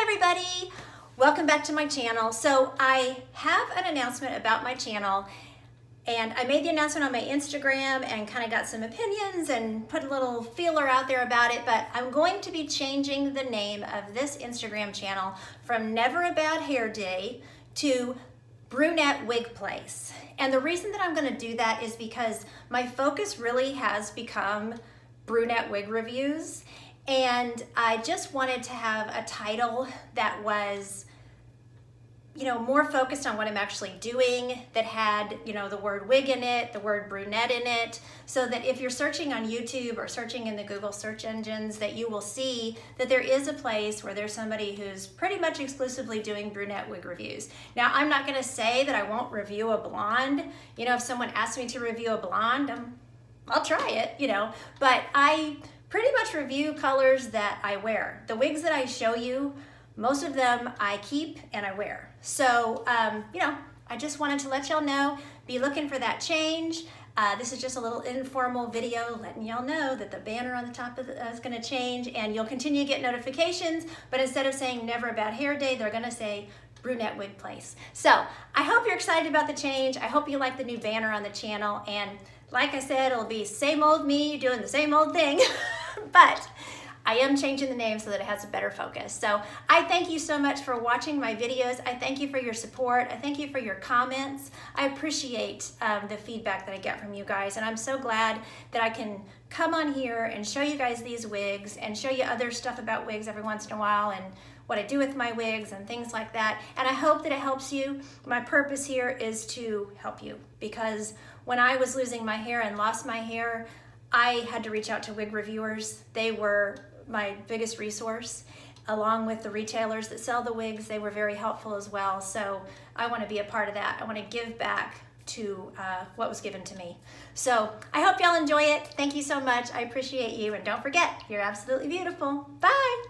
everybody, welcome back to my channel. So I have an announcement about my channel, and I made the announcement on my Instagram and kind of got some opinions and put a little feeler out there about it, but I'm going to be changing the name of this Instagram channel from Neverabadhairday to Brunette Wig Place. And the reason that I'm going to do that is because my focus really has become brunette wig reviews, and I just wanted to have a title that was, you know, more focused on what I'm actually doing, that had, you know, the word wig in it, the word brunette in it, so that if you're searching on YouTube or searching in the Google search engines, that you will see that there is a place where there's somebody who's pretty much exclusively doing brunette wig reviews. Now, I'm not gonna say that I won't review a blonde. You know, if someone asks me to review a blonde, I'll try it, you know, but I pretty much review colors that I wear. The wigs that I show you, most of them I keep and I wear. So, you know, I just wanted to let y'all know, be looking for that change. This is just a little informal video letting y'all know that the banner on the top is gonna change, and you'll continue to get notifications, but instead of saying Neverabadhairday, they're gonna say Brunette Wig Place. So I hope you're excited about the change. I hope you like the new banner on the channel, and like I said, it'll be same old me doing the same old thing, but I am changing the name so that it has a better focus. So I thank you so much for watching my videos. I thank you for your support. I thank you for your comments. I appreciate the feedback that I get from you guys, and I'm so glad that I can come on here and show you guys these wigs and show you other stuff about wigs every once in a while and what I do with my wigs and things like that. And I hope that it helps you. My purpose here is to help you, because when I was losing my hair and lost my hair, I had to reach out to wig reviewers. They were my biggest resource, along with the retailers that sell the wigs. They were very helpful as well. So I want to be a part of that. I want to give back to what was given to me. So I hope y'all enjoy it. Thank you so much. I appreciate you. And don't forget, you're absolutely beautiful. Bye.